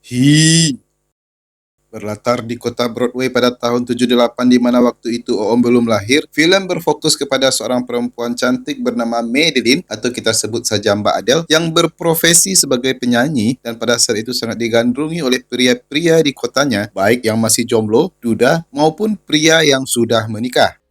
Hi, berlatar di kota Broadway pada tahun 78 di mana waktu itu Oom belum lahir, film berfokus kepada seorang perempuan cantik bernama Madeline atau kita sebut saja Mbak Adele yang berprofesi sebagai penyanyi dan pada saat itu sangat digandrungi oleh pria-pria di kotanya, baik yang masih jomblo, duda, maupun pria yang sudah menikah.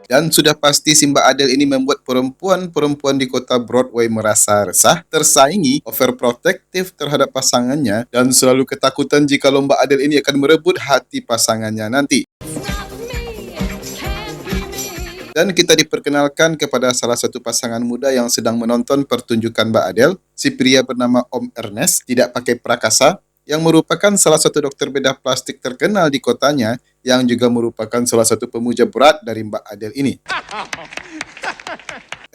Dan sudah pasti si Mbak Adele ini membuat perempuan-perempuan di kota Broadway merasa resah, tersaingi, overprotective terhadap pasangannya, dan selalu ketakutan jika Mbak Adele ini akan merebut hati pasangannya nanti. Dan kita diperkenalkan kepada salah satu pasangan muda yang sedang menonton pertunjukan Mbak Adele. Si pria bernama Om Ernest, tidak pakai prakasa, yang merupakan salah satu dokter bedah plastik terkenal di kotanya, yang juga merupakan salah satu pemuja berat dari Mbak Adele ini.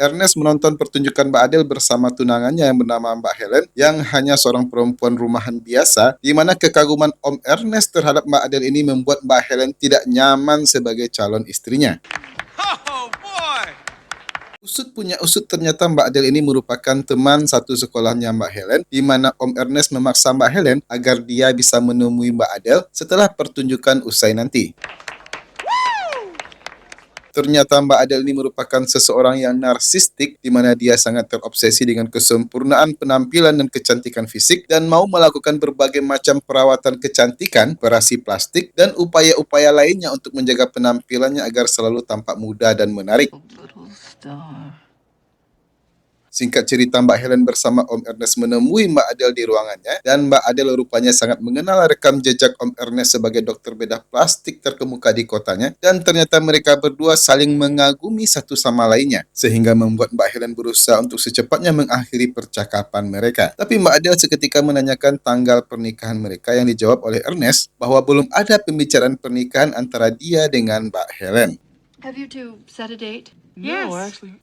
Ernest menonton pertunjukan Mbak Adele bersama tunangannya yang bernama Mbak Helen, yang hanya seorang perempuan rumahan biasa, di mana kekaguman Om Ernest terhadap Mbak Adele ini membuat Mbak Helen tidak nyaman sebagai calon istrinya. Usut punya usut, ternyata Mbak Adele ini merupakan teman satu sekolahnya Mbak Helen, di mana Om Ernest memaksa Mbak Helen agar dia bisa menemui Mbak Adele setelah pertunjukan usai nanti. Ternyata Mbak Adele ini merupakan seseorang yang narsistik, di mana dia sangat terobsesi dengan kesempurnaan penampilan dan kecantikan fisik, dan mau melakukan berbagai macam perawatan kecantikan, operasi plastik, dan upaya-upaya lainnya untuk menjaga penampilannya agar selalu tampak muda dan menarik. Singkat cerita, Mbak Helen bersama Om Ernest menemui Mbak Adele di ruangannya, dan Mbak Adele rupanya sangat mengenal rekam jejak Om Ernest sebagai dokter bedah plastik terkemuka di kotanya, dan ternyata mereka berdua saling mengagumi satu sama lainnya, sehingga membuat Mbak Helen berusaha untuk secepatnya mengakhiri percakapan mereka. Tapi Mbak Adele seketika menanyakan tanggal pernikahan mereka, yang dijawab oleh Ernest bahwa belum ada pembicaraan pernikahan antara dia dengan Mbak Helen. Have you two set a date?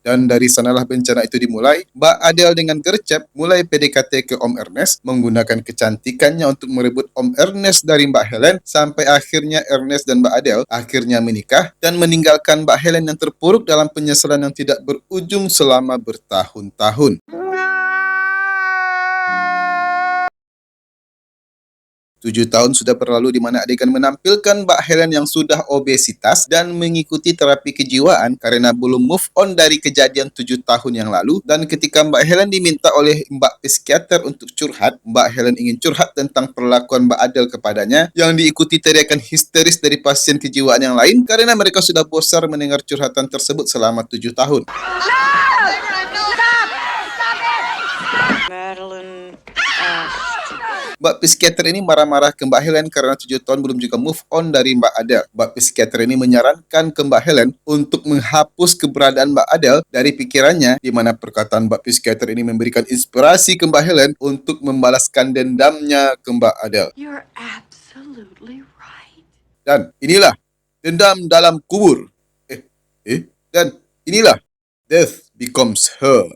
Dan dari sanalah bencana itu dimulai. Mbak Adele dengan gercep mulai PDKT ke Om Ernest, menggunakan kecantikannya untuk merebut Om Ernest dari Mbak Helen, sampai akhirnya Ernest dan Mbak Adele akhirnya menikah dan meninggalkan Mbak Helen yang terpuruk dalam penyesalan yang tidak berujung selama bertahun-tahun. 7 tahun sudah berlalu di mana adegan menampilkan Mbak Helen yang sudah obesitas dan mengikuti terapi kejiwaan karena belum move on dari kejadian 7 tahun yang lalu. Dan ketika Mbak Helen diminta oleh Mbak psikiater untuk curhat, Mbak Helen ingin curhat tentang perlakuan Mbak Adele kepadanya, yang diikuti teriakan histeris dari pasien kejiwaan yang lain karena mereka sudah bosan mendengar curhatan tersebut selama 7 tahun. Mbak psikiater ini marah-marah ke Mbak Helen karena 7 tahun belum juga move on dari Mbak Adele. Mbak psikiater ini menyarankan ke Mbak Helen untuk menghapus keberadaan Mbak Adele dari pikirannya, di mana perkataan Mbak psikiater ini memberikan inspirasi ke Mbak Helen untuk membalaskan dendamnya ke Mbak Adele. You're absolutely right. Dan inilah dendam dalam kubur. Dan inilah Death Becomes Her.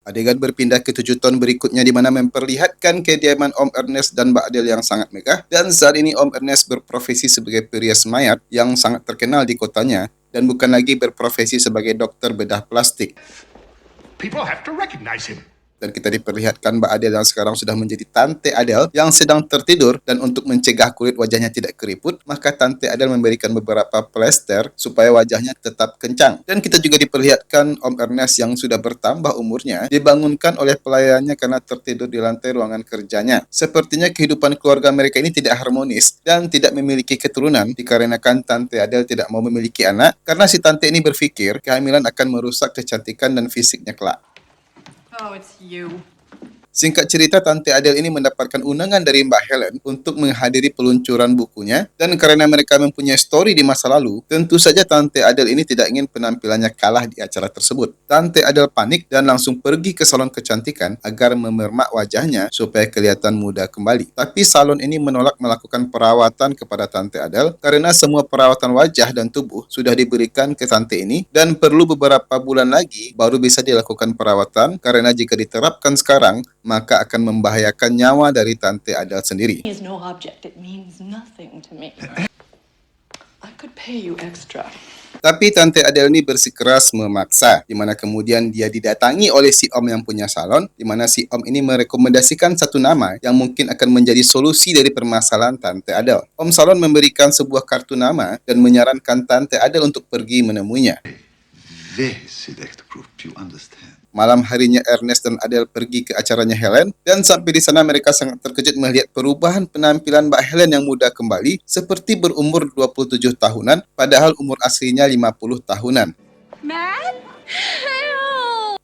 Adegan berpindah ke 7 tahun berikutnya, di mana memperlihatkan kediaman Om Ernest dan Mbak Adele yang sangat megah. Dan saat ini Om Ernest berprofesi sebagai perias mayat yang sangat terkenal di kotanya, dan bukan lagi berprofesi sebagai dokter bedah plastik. People have to recognize him. Dan kita diperlihatkan Mbak Adele yang sekarang sudah menjadi Tante Adele yang sedang tertidur, dan untuk mencegah kulit wajahnya tidak keriput, maka Tante Adele memberikan beberapa plester supaya wajahnya tetap kencang. Dan kita juga diperlihatkan Om Ernest yang sudah bertambah umurnya dibangunkan oleh pelayannya karena tertidur di lantai ruangan kerjanya. Sepertinya kehidupan keluarga mereka ini tidak harmonis dan tidak memiliki keturunan, dikarenakan Tante Adele tidak mau memiliki anak karena si tante ini berpikir kehamilan akan merusak kecantikan dan fisiknya kelak. Oh, it's you. Singkat cerita, Tante Adele ini mendapatkan undangan dari Mbak Helen untuk menghadiri peluncuran bukunya, dan karena mereka mempunyai story di masa lalu, tentu saja Tante Adele ini tidak ingin penampilannya kalah di acara tersebut. Tante Adele panik dan langsung pergi ke salon kecantikan agar memermak wajahnya supaya kelihatan muda kembali. Tapi salon ini menolak melakukan perawatan kepada Tante Adele karena semua perawatan wajah dan tubuh sudah diberikan ke Tante ini dan perlu beberapa bulan lagi baru bisa dilakukan perawatan, karena jika diterapkan sekarang maka akan membahayakan nyawa dari Tante Adele sendiri. Is no object. It means nothing to me. I could pay you extra. Tapi Tante Adele ini bersikeras memaksa, di mana kemudian dia didatangi oleh si Om yang punya salon, di mana si Om ini merekomendasikan satu nama yang mungkin akan menjadi solusi dari permasalahan Tante Adele. Om salon memberikan sebuah kartu nama dan menyarankan Tante Adele untuk pergi menemuinya. Very seductive, you understand? Malam harinya Ernest dan Adele pergi ke acaranya Helen, dan sampai di sana mereka sangat terkejut melihat perubahan penampilan Mbak Helen yang muda kembali, seperti berumur 27 tahunan, padahal umur aslinya 50 tahunan. Matt?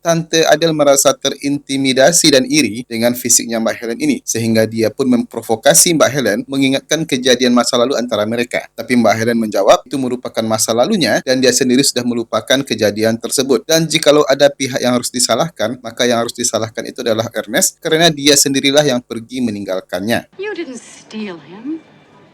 Tante Adele merasa terintimidasi dan iri dengan fisiknya Mbak Helen ini, sehingga dia pun memprovokasi Mbak Helen mengingatkan kejadian masa lalu antara mereka. Tapi Mbak Helen menjawab itu merupakan masa lalunya dan dia sendiri sudah melupakan kejadian tersebut. Dan jikalau ada pihak yang harus disalahkan, maka yang harus disalahkan itu adalah Ernest, karena dia sendirilah yang pergi meninggalkannya. You didn't steal him.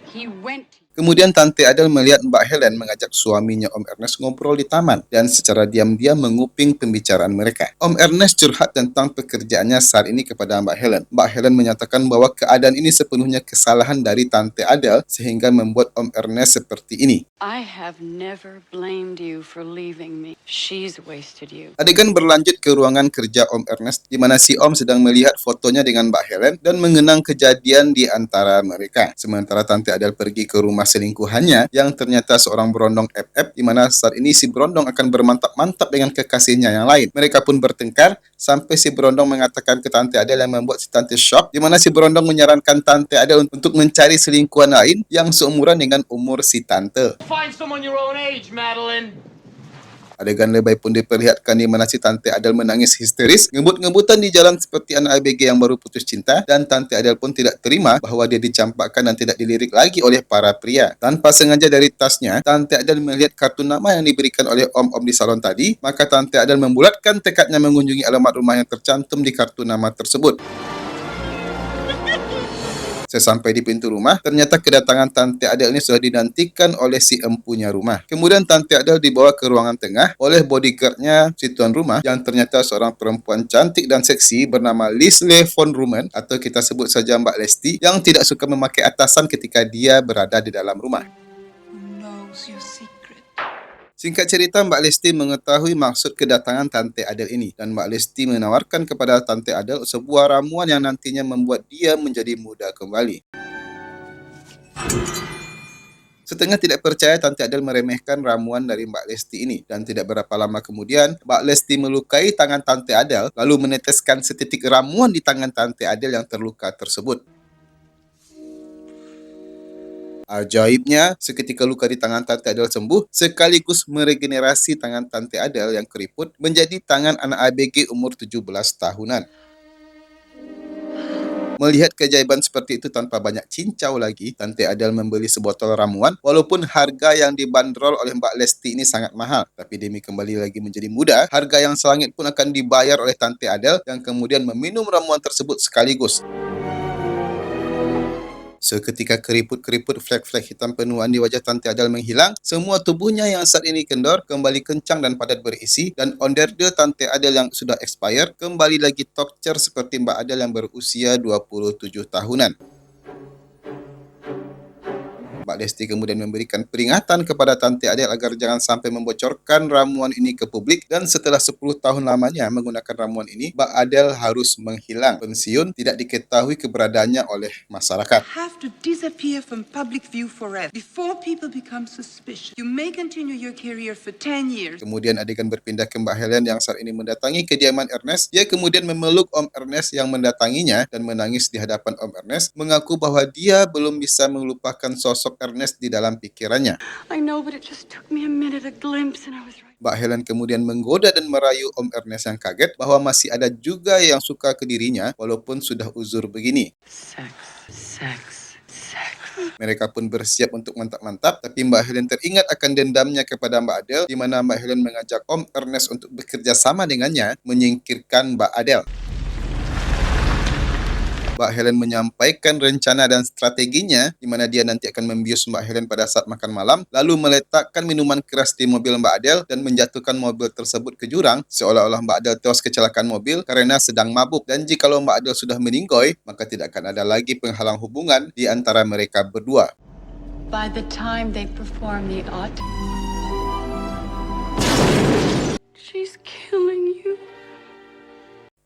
He went to Kemudian Tante Adele melihat Mbak Helen mengajak suaminya Om Ernest ngobrol di taman dan secara diam-diam menguping pembicaraan mereka. Om Ernest curhat tentang pekerjaannya saat ini kepada Mbak Helen. Mbak Helen menyatakan bahwa keadaan ini sepenuhnya kesalahan dari Tante Adele sehingga membuat Om Ernest seperti ini. I have never blamed you for leaving me. She's wasted you. Adegan berlanjut ke ruangan kerja Om Ernest, di mana si Om sedang melihat fotonya dengan Mbak Helen dan mengenang kejadian di antara mereka. Sementara Tante Adele pergi ke rumah selingkuhannya yang ternyata seorang berondong FF, di mana saat ini si berondong akan bermantap-mantap dengan kekasihnya yang lain. Mereka pun bertengkar sampai si berondong mengatakan ke Tante Adele yang membuat si Tante shock, di mana si berondong menyarankan Tante Adele untuk mencari selingkuhan lain yang seumuran dengan umur si Tante. Find someone your own age, Madeline. Adegan lebay pun diperlihatkan di mana si Tante Adele menangis histeris, ngebut-ngebutan di jalan seperti anak ABG yang baru putus cinta, dan Tante Adele pun tidak terima bahwa dia dicampakkan dan tidak dilirik lagi oleh para pria. Tanpa sengaja dari tasnya, Tante Adele melihat kartu nama yang diberikan oleh om-om di salon tadi, maka Tante Adele membulatkan tekadnya mengunjungi alamat rumah yang tercantum di kartu nama tersebut. Sesampai di pintu rumah, ternyata kedatangan Tante Adele ini sudah dinantikan oleh si empunya rumah. Kemudian Tante Adele dibawa ke ruangan tengah oleh bodyguardnya si tuan rumah yang ternyata seorang perempuan cantik dan seksi bernama Leslie von Rumen, atau kita sebut saja Mbak Lesti, yang tidak suka memakai atasan ketika dia berada di dalam rumah. Who knows your secret? Singkat cerita, Mbak Lesti mengetahui maksud kedatangan Tante Adele ini, dan Mbak Lesti menawarkan kepada Tante Adele sebuah ramuan yang nantinya membuat dia menjadi muda kembali. Setengah tidak percaya, Tante Adele meremehkan ramuan dari Mbak Lesti ini, dan tidak berapa lama kemudian Mbak Lesti melukai tangan Tante Adele lalu meneteskan setitik ramuan di tangan Tante Adele yang terluka tersebut. Ajaibnya, seketika luka di tangan Tante Adele sembuh, sekaligus meregenerasi tangan Tante Adele yang keriput menjadi tangan anak ABG umur 17 tahunan. Melihat keajaiban seperti itu tanpa banyak cincau lagi, Tante Adele membeli sebotol ramuan, walaupun harga yang dibanderol oleh Mbak Lesti ini sangat mahal. Tapi demi kembali lagi menjadi muda, harga yang selangit pun akan dibayar oleh Tante Adele yang kemudian meminum ramuan tersebut sekaligus. Seketika keriput-keriput flek-flek hitam penuaan di wajah Tante Adele menghilang, semua tubuhnya yang saat ini kendor kembali kencang dan padat berisi, dan onderdil Tante Adele yang sudah expired kembali lagi tokcer seperti Mbak Adele yang berusia 27 tahunan. Mbak Lesti kemudian memberikan peringatan kepada Tante Adele agar jangan sampai membocorkan ramuan ini ke publik, dan setelah 10 tahun lamanya menggunakan ramuan ini, Mbak Adele harus menghilang pensiun, tidak diketahui keberadaannya oleh masyarakat. Have to disappear from public view forever before people become suspicious. You may continue your career for 10 years. Kemudian adegan berpindah ke Mbak Helen yang saat ini mendatangi kediaman Ernest. Dia kemudian memeluk Om Ernest yang mendatanginya dan menangis di hadapan Om Ernest, mengaku bahwa dia belum bisa melupakan sosok Ernest di dalam pikirannya. I know, but it just took me a minute, a glimpse, and I was right. Mbak Helen kemudian menggoda dan merayu Om Ernest yang kaget bahwa masih ada juga yang suka ke dirinya walaupun sudah uzur begini. Sex, sex, sex. Mereka pun bersiap untuk mantap-mantap, tapi Mbak Helen teringat akan dendamnya kepada Mbak Adele, di mana Mbak Helen mengajak Om Ernest untuk bekerja sama dengannya menyingkirkan Mbak Adele. Mbak Helen menyampaikan rencana dan strateginya di mana dia nanti akan membius Mbak Helen pada saat makan malam, lalu meletakkan minuman keras di mobil Mbak Adele dan menjatuhkan mobil tersebut ke jurang, seolah-olah Mbak Adele tewas kecelakaan mobil karena sedang mabuk. Dan jikalau Mbak Adele sudah meninggoy, maka tidak akan ada lagi penghalang hubungan di antara mereka berdua. By the time they perform the she's killing you.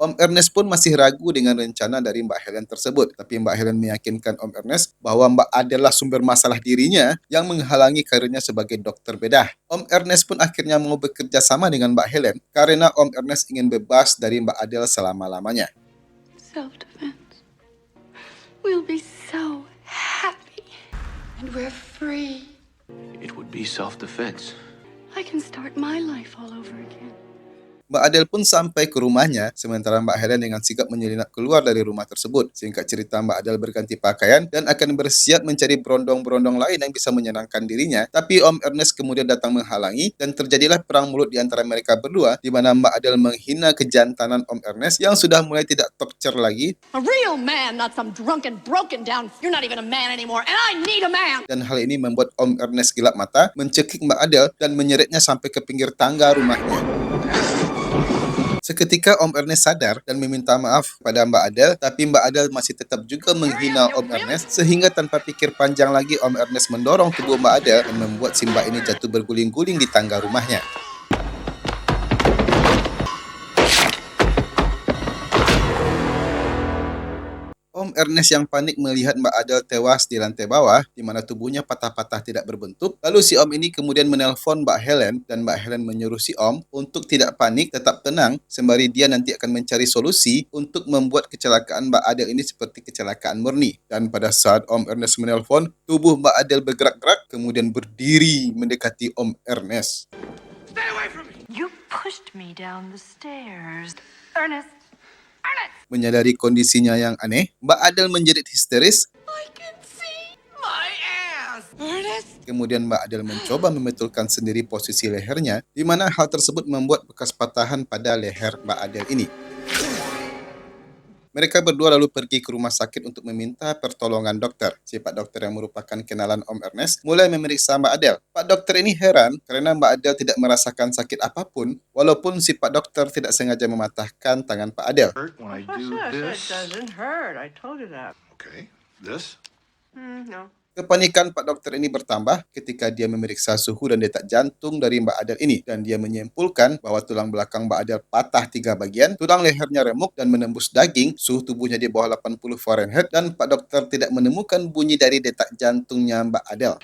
Om Ernest pun masih ragu dengan rencana dari Mbak Helen tersebut. Tapi Mbak Helen meyakinkan Om Ernest bahwa Mbak adalah sumber masalah dirinya yang menghalangi karirnya sebagai dokter bedah. Om Ernest pun akhirnya mau bekerja sama dengan Mbak Helen karena Om Ernest ingin bebas dari Mbak Adele selama-lamanya. Self-defense. We'll be so happy. And we're free. It would be self-defense. I can start my life all over again. Mbak Adele pun sampai ke rumahnya, sementara Mbak Helen dengan sigap menyelinap keluar dari rumah tersebut. Singkat cerita, Mbak Adele berganti pakaian dan akan bersiap mencari berondong-berondong lain yang bisa menyenangkan dirinya. Tapi Om Ernest kemudian datang menghalangi dan terjadilah perang mulut di antara mereka berdua, di mana Mbak Adele menghina kejantanan Om Ernest yang sudah mulai tidak tokcer lagi. A real man, not some drunken, broken down. You're not even a man anymore, and I need a man. Dan hal ini membuat Om Ernest gelap mata, mencekik Mbak Adele dan menyeretnya sampai ke pinggir tangga rumahnya. Seketika Om Ernest sadar dan meminta maaf kepada Mbak Adele, tapi Mbak Adele masih tetap juga menghina Om Ernest, sehingga tanpa pikir panjang lagi Om Ernest mendorong tubuh Mbak Adele dan membuat si Mbak ini jatuh berguling-guling di tangga rumahnya. Om Ernest yang panik melihat Mbak Adele tewas di lantai bawah, di mana tubuhnya patah-patah tidak berbentuk. Lalu si Om ini kemudian menelpon Mbak Helen, dan Mbak Helen menyuruh si Om untuk tidak panik, tetap tenang, sembari dia nanti akan mencari solusi untuk membuat kecelakaan Mbak Adele ini seperti kecelakaan murni. Dan pada saat Om Ernest menelpon, tubuh Mbak Adele bergerak-gerak, kemudian berdiri mendekati Om Ernest. Stay away from me! You pushed me down the stairs. Ernest. Menyadari kondisinya yang aneh, Mbak Adele menjerit histeris. I can see my ass. Ernest. Kemudian Mbak Adele mencoba membetulkan sendiri posisi lehernya, di mana hal tersebut membuat bekas patahan pada leher Mbak Adele ini. Mereka berdua lalu pergi ke rumah sakit untuk meminta pertolongan dokter. Si Pak Dokter yang merupakan kenalan Om Ernest mulai memeriksa Mbak Adele. Pak Dokter ini heran karena Mbak Adele tidak merasakan sakit apapun, walaupun si Pak Dokter tidak sengaja mematahkan tangan Pak Adele. Hurt when I do this. doesn't hurt. I told you that. Okay, this. No. Kepanikan Pak Dokter ini bertambah ketika dia memeriksa suhu dan detak jantung dari Mbak Adele ini. Dan dia menyimpulkan bahwa tulang belakang Mbak Adele patah 3 bagian, tulang lehernya remuk dan menembus daging, suhu tubuhnya di bawah 80 Fahrenheit, dan Pak Dokter tidak menemukan bunyi dari detak jantungnya Mbak Adele.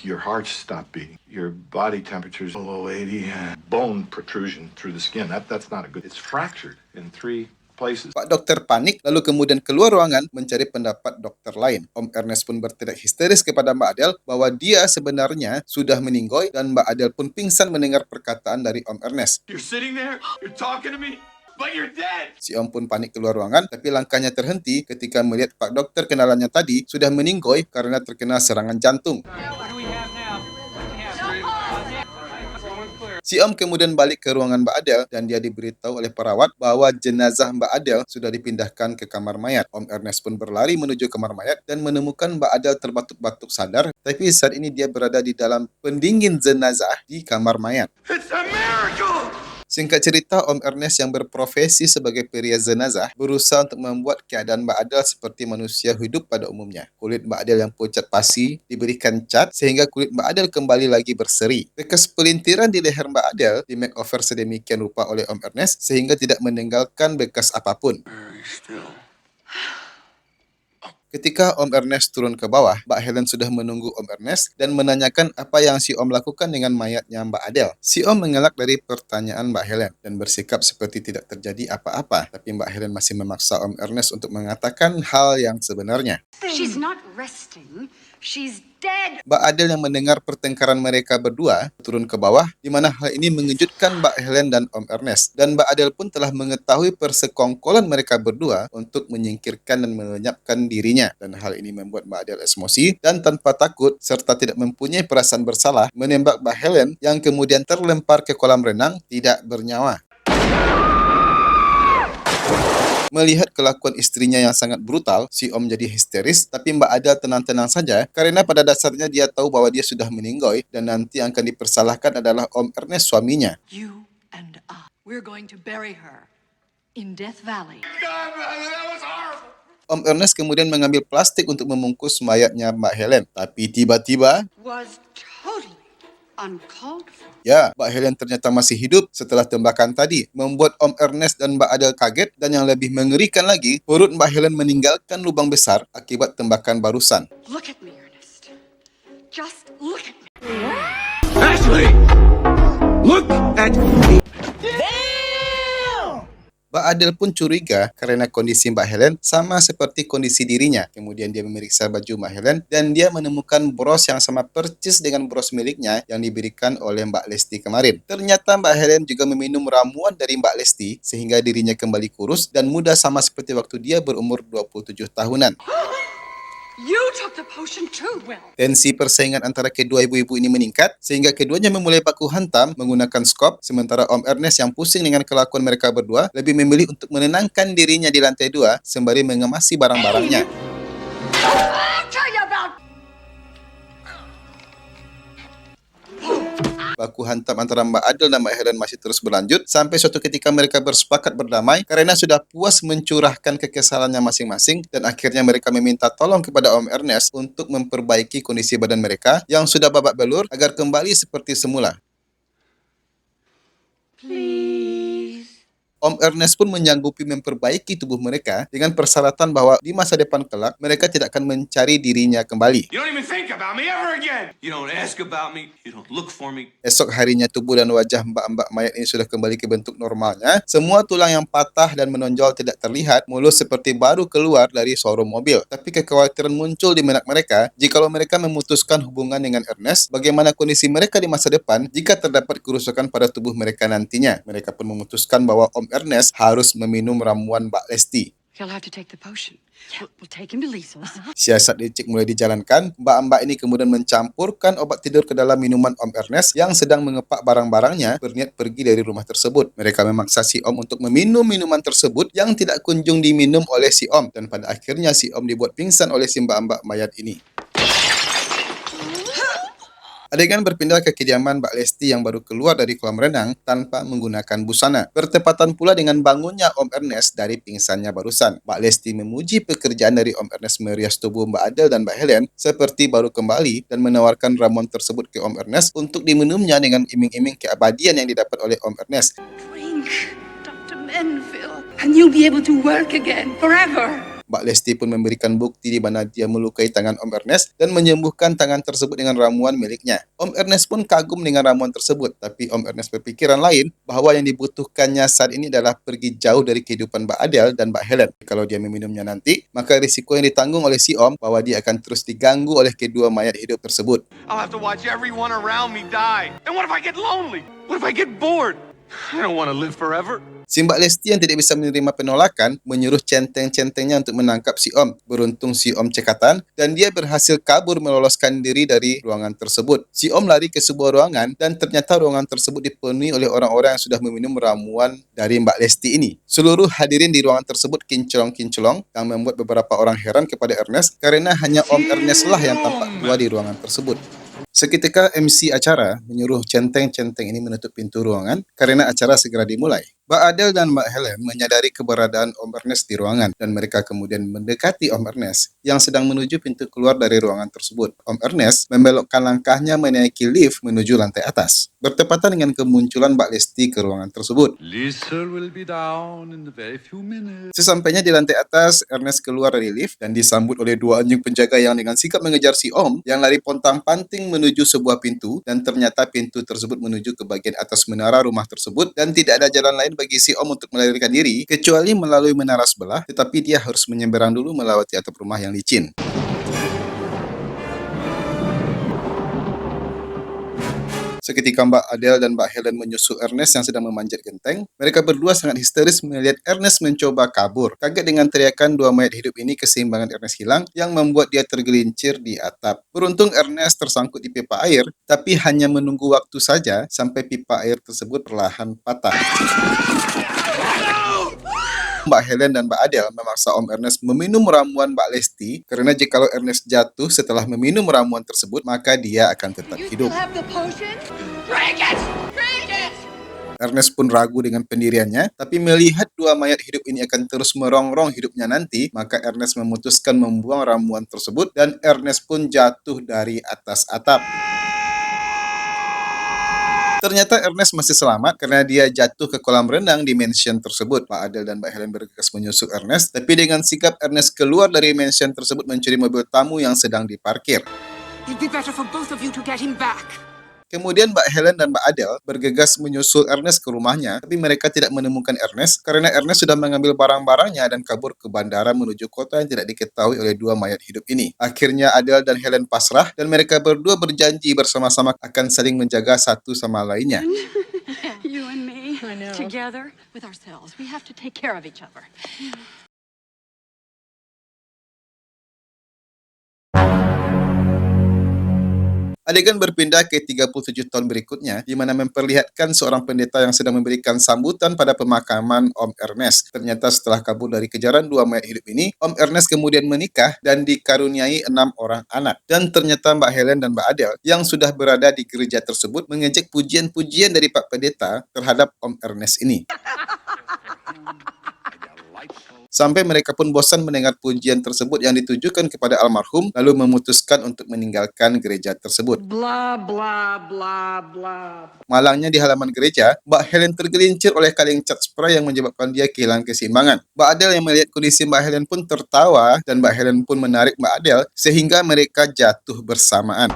Your heart stopped beating. Your body temperature's below 80. Bone protrusion through the skin. That's not a good. It's fractured in 3 places. Pak Dokter panik, lalu kemudian keluar ruangan mencari pendapat dokter lain. Om Ernest pun berteriak histeris kepada Mbak Adele bahwa dia sebenarnya sudah meninggoy, dan Mbak Adele pun pingsan mendengar perkataan dari Om Ernest. You're sitting there, you're talking to me, but you're dead! Si Om pun panik keluar ruangan, tapi langkahnya terhenti ketika melihat Pak Dokter kenalannya tadi sudah meninggoy karena terkena serangan jantung. Si Om kemudian balik ke ruangan Mbak Adele dan dia diberitahu oleh perawat bahwa jenazah Mbak Adele sudah dipindahkan ke kamar mayat. Om Ernest pun berlari menuju kamar mayat dan menemukan Mbak Adele terbatuk-batuk sadar, tapi saat ini dia berada di dalam pendingin jenazah di kamar mayat. It's a miracle! Singkat cerita, Om Ernest yang berprofesi sebagai pria jenazah berusaha untuk membuat keadaan Mbak Adele seperti manusia hidup pada umumnya. Kulit Mbak Adele yang pucat pasi diberikan cat sehingga kulit Mbak Adele kembali lagi berseri. Bekas pelintiran di leher Mbak Adele di makeover sedemikian rupa oleh Om Ernest sehingga tidak meninggalkan bekas apapun. Very still. Ketika Om Ernest turun ke bawah, Mbak Helen sudah menunggu Om Ernest dan menanyakan apa yang si Om lakukan dengan mayatnya Mbak Adele. Si Om mengelak dari pertanyaan Mbak Helen dan bersikap seperti tidak terjadi apa-apa. Tapi Mbak Helen masih memaksa Om Ernest untuk mengatakan hal yang sebenarnya. She's not resting. She's dead. Mbak Adele yang mendengar pertengkaran mereka berdua turun ke bawah, di mana hal ini mengejutkan Mbak Helen dan Om Ernest. Dan Mbak Adele pun telah mengetahui persekongkolan mereka berdua untuk menyingkirkan dan melenyapkan dirinya. Dan hal ini membuat Mbak Adele emosi dan tanpa takut serta tidak mempunyai perasaan bersalah menembak Mbak Helen yang kemudian terlempar ke kolam renang tidak bernyawa. Melihat kelakuan istrinya yang sangat brutal, si Om jadi histeris, tapi Mbak Adele tenang-tenang saja karena pada dasarnya dia tahu bahwa dia sudah meninggoy dan nanti yang akan dipersalahkan adalah Om Ernest suaminya. You and I, we're going to bury her in Death Valley. God, that was horrible. Om Ernest kemudian mengambil plastik untuk membungkus mayatnya Mbak Helen, tapi tiba-tiba Was totally uncalled for. ya, Mbak Helen ternyata masih hidup setelah tembakan tadi, membuat Om Ernest dan Mbak Adele kaget dan yang lebih mengerikan lagi, perut Mbak Helen meninggalkan lubang besar akibat tembakan barusan. Look at me, Ernest. Just look at me. Ashley! Look at me. Mbak Adele pun curiga karena kondisi Mbak Helen sama seperti kondisi dirinya. Kemudian dia memeriksa baju Mbak Helen dan dia menemukan bros yang sama persis dengan bros miliknya yang diberikan oleh Mbak Lesti kemarin. Ternyata Mbak Helen juga meminum ramuan dari Mbak Lesti sehingga dirinya kembali kurus dan muda sama seperti waktu dia berumur 27 tahunan. You took the potion too. Well, Tensi persaingan antara kedua ibu-ibu ini meningkat sehingga keduanya memulai baku hantam menggunakan skop, sementara Om Ernest yang pusing dengan kelakuan mereka berdua lebih memilih untuk menenangkan dirinya di lantai 2 sembari mengemasi barang-barangnya. I'll tell you about. Baku hantam antara Mbak Adele dan Mbak Helen masih terus berlanjut sampai suatu ketika mereka bersepakat berdamai karena sudah puas mencurahkan kekesalannya masing-masing dan akhirnya mereka meminta tolong kepada Om Ernest untuk memperbaiki kondisi badan mereka yang sudah babak belur agar kembali seperti semula. Om Ernest pun menyanggupi memperbaiki tubuh mereka dengan persyaratan bahwa di masa depan kelak mereka tidak akan mencari dirinya kembali. You don't even think about me ever again. You don't ask about me. You don't look for me. Esok harinya tubuh dan wajah mbak-mbak mayat ini sudah kembali ke bentuk normalnya. Semua tulang yang patah dan menonjol tidak terlihat, mulus seperti baru keluar dari showroom mobil. Tapi kekhawatiran muncul di benak mereka, jikalau mereka memutuskan hubungan dengan Ernest, bagaimana kondisi mereka di masa depan jika terdapat kerusakan pada tubuh mereka nantinya. Mereka pun memutuskan bahwa Om Ernest harus meminum ramuan Mbak Lesti. He'll have to take the potion. We'll take him to Lisa's. Siasat licik mulai dijalankan, mbak-mbak ini kemudian mencampurkan obat tidur ke dalam minuman Om Ernest yang sedang mengepak barang-barangnya berniat pergi dari rumah tersebut. Mereka memaksa si Om untuk meminum minuman tersebut yang tidak kunjung diminum oleh si Om dan pada akhirnya si Om dibuat pingsan oleh si mbak-mbak mayat ini. Adegan berpindah ke kediaman Mbak Lesti yang baru keluar dari kolam renang tanpa menggunakan busana. Bertepatan pula dengan bangunnya Om Ernest dari pingsannya barusan. Mbak Lesti memuji pekerjaan dari Om Ernest merias tubuh Mbak Adele dan Mbak Helen seperti baru kembali dan menawarkan ramuan tersebut ke Om Ernest untuk diminumnya dengan iming-iming keabadian yang didapat oleh Om Ernest. Drink, Dr. Menville, and you'll be able to work again forever. Mbak Lesti pun memberikan bukti di mana dia melukai tangan Om Ernest dan menyembuhkan tangan tersebut dengan ramuan miliknya. Om Ernest pun kagum dengan ramuan tersebut, tapi Om Ernest berpikiran lain bahwa yang dibutuhkannya saat ini adalah pergi jauh dari kehidupan Mbak Adele dan Mbak Helen. Kalau dia meminumnya nanti, maka risiko yang ditanggung oleh si Om bahwa dia akan terus diganggu oleh kedua mayat hidup tersebut. I'll have to watch everyone around me die. And what if I get lonely? What if I get bored? I don't want to live forever. Si Mbak Lesti yang tidak bisa menerima penolakan menyuruh centeng-centengnya untuk menangkap si Om. Beruntung si Om cekatan dan dia berhasil kabur meloloskan diri dari ruangan tersebut. Si Om lari ke sebuah ruangan dan ternyata ruangan tersebut dipenuhi oleh orang-orang yang sudah meminum ramuan dari Mbak Lesti ini. Seluruh hadirin di ruangan tersebut kincolong-kincolong yang membuat beberapa orang heran kepada Ernest karena hanya Om Ernest lah yang tampak tua di ruangan tersebut. Seketika MC acara menyuruh centeng-centeng ini menutup pintu ruangan karena acara segera dimulai. Mbak Adele dan Mbak Helen menyadari keberadaan Om Ernest di ruangan dan mereka kemudian mendekati Om Ernest yang sedang menuju pintu keluar dari ruangan tersebut. Om Ernest membelokkan langkahnya menaiki lift menuju lantai atas. Bertepatan dengan kemunculan Mbak Lesti ke ruangan tersebut. Lisa will be down in a very few minutes. Sesampainya di lantai atas, Ernest keluar dari lift dan disambut oleh dua anjing penjaga yang dengan sikap mengejar si Om yang lari pontang-panting menuju sebuah pintu dan ternyata pintu tersebut menuju ke bagian atas menara rumah tersebut dan tidak ada jalan lain bagi si Om untuk melarikan diri kecuali melalui menara sebelah, tetapi dia harus menyeberang dulu melewati atap rumah yang licin. seketika Mbak Adele dan Mbak Helen menyusul Ernest yang sedang memanjat genteng. Mereka berdua sangat histeris melihat Ernest mencoba kabur. Kaget dengan teriakan dua mayat hidup ini, keseimbangan Ernest hilang yang membuat dia tergelincir di atap. Beruntung Ernest tersangkut di pipa air, tapi hanya menunggu waktu saja sampai pipa air tersebut perlahan patah. Mbak Helen dan Mbak Adele memaksa Om Ernest meminum ramuan Mbak Lesti karena jikalau Ernest jatuh setelah meminum ramuan tersebut, maka dia akan tetap hidup. Ernest pun ragu dengan pendiriannya, tapi melihat dua mayat hidup ini akan terus merongrong hidupnya nanti, maka Ernest memutuskan membuang ramuan tersebut dan Ernest pun jatuh dari atas atap. Ternyata Ernest masih selamat karena dia jatuh ke kolam renang di mansion tersebut. Mbak Adele dan Mbak Helen bergegas menyusul Ernest, tapi dengan sikap Ernest keluar dari mansion tersebut mencuri mobil tamu yang sedang diparkir. It'd be better for both of you to get him back. Kemudian Mbak Helen dan Mbak Adele bergegas menyusul Ernest ke rumahnya, tapi mereka tidak menemukan Ernest karena Ernest sudah mengambil barang-barangnya dan kabur ke bandara menuju kota yang tidak diketahui oleh dua mayat hidup ini. Akhirnya Adele dan Helen pasrah dan mereka berdua berjanji bersama-sama akan saling menjaga satu sama lainnya. You and me, I know. together with ourselves. We have to take care of each other. Adegan berpindah ke 37 tahun berikutnya, di mana memperlihatkan seorang pendeta yang sedang memberikan sambutan pada pemakaman Om Ernest. Ternyata setelah kabur dari kejaran dua mayat hidup ini, Om Ernest kemudian menikah dan dikaruniai 6 orang anak. Dan ternyata Mbak Helen dan Mbak Adele yang sudah berada di gereja tersebut mengejek pujian-pujian dari Pak Pendeta terhadap Om Ernest ini. Sampai mereka pun bosan mendengar pujian tersebut yang ditujukan kepada almarhum, lalu memutuskan untuk meninggalkan gereja tersebut. Blah, blah, blah, blah. Malangnya di halaman gereja, Mbak Helen tergelincir oleh kaleng cat spray yang menyebabkan dia kehilangan keseimbangan. Mbak Adele yang melihat kondisi Mbak Helen pun tertawa dan Mbak Helen pun menarik Mbak Adele sehingga mereka jatuh bersamaan.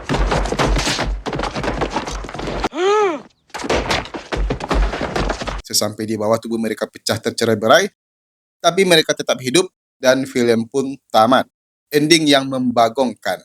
Sesampai di bawah, tubuh mereka pecah tercerai-berai, tapi mereka tetap hidup dan film pun tamat. Ending yang membagongkan.